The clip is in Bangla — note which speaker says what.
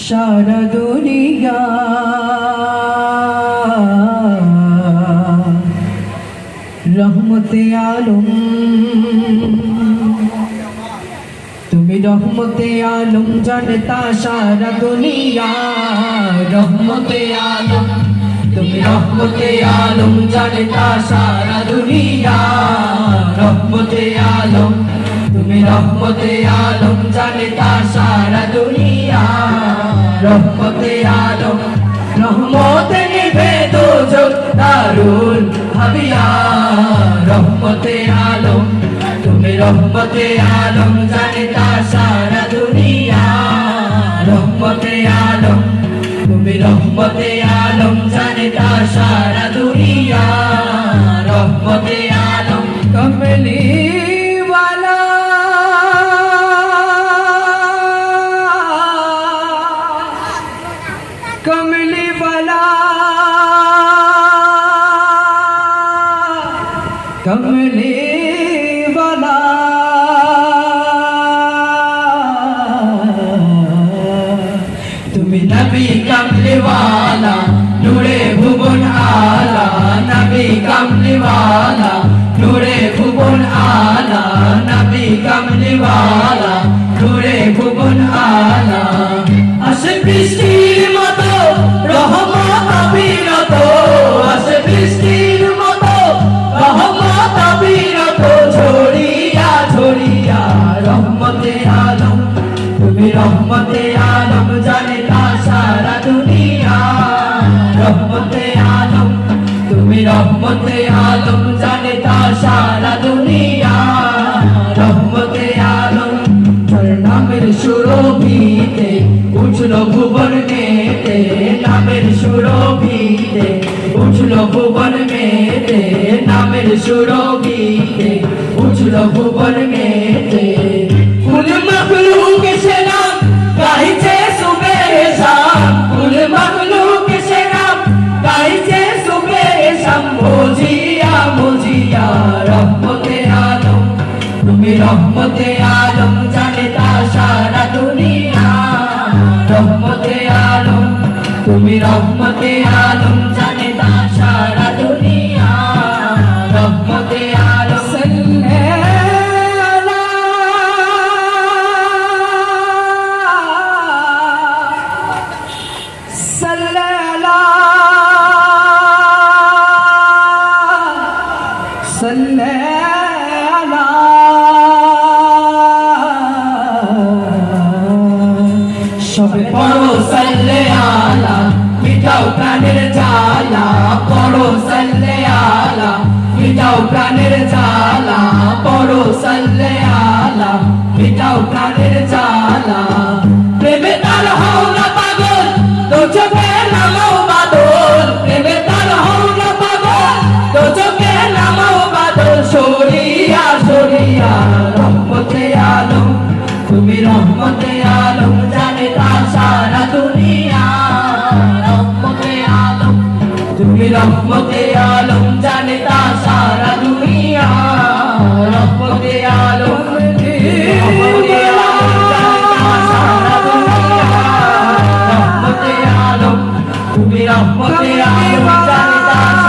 Speaker 1: সারা দুনিয়া রহমতে আলম তুমি রহমতে আলম জানতা সারা দুনিয়া রহমতে আলম তুমি রহমতে আলম জানতা সারা দুনিয়া রহমতে আলম তুমি রহমতে আলম জানতা সারা দুনিয়া রহমতে আলম রহমতে নিভে দুজক দারুল হাবিয়া রহমতে আলম তুমি রহমতে আলম জানতা সারা দুনিয়া রহমতে আলম তুমি রহমতে আলম জানতা সারা দুনিয়া রহমতে আলম কমলি वाला कमली वाला कमली वाला तुम्हें नबी कमली वाला नूरे भुवन आला नबी कमली वाला नूरे भुवन आला नबी कमली वाला नूरे भुवन आला আসে বৃষ্টির মতো রহমত অবিরত আসে বৃষ্টির মতো রহমত অবিরত ঝরিয়া ঝরিয়া রহমতে আলম তুমি রহমতে আলম জানতা সারা দুনিয়া রহমতে আলম তুমি রহমতে আলম জানতা সারা দুনিয়া রহমতে আলম নামের সুরভিতে উঠলো ভুবন মেতে নামের সুরভিতে উঠলো ভুবন মেতে নামের সুরভিতে উঠলো ভুবন মেতে কুল মখলুক সে নাম গাইছে সুবে শাম কুল মখলুক সে নাম গাইছে সুবে শাম মুজিয়া মুজিয়া রহমতে আলম তুমি রহমতে আলম জানতা সারা দুনিয়া রহমতে আলম তুমি রহমতে আলম জানতা সারা দুনিয়া রহমতে আলম সবে পড়ো সাল্লে আলা মিটাও প্রাণের জ্বালা পড়ো সাল্লে আলা মিটাও প্রাণের জ্বালা পড়ো সাল্লে আলা মিটাও প্রাণের জ্বালা প্রেমে তার হও না পাগল তো চোখে নামাও বাদল প্রেমে তার হও না পাগল তো চোখে নামাও বাদল সরিয়া সরিয়া রহমতে আলম তুমি রহমতে আলম জানতা সারা দুনিয়া রহমতে আলম তুমি রহমতে আলম জানতা সারা দুনিয়া রহমতে আলম রহমতে আলম তুমি রহমতে আলম জানতা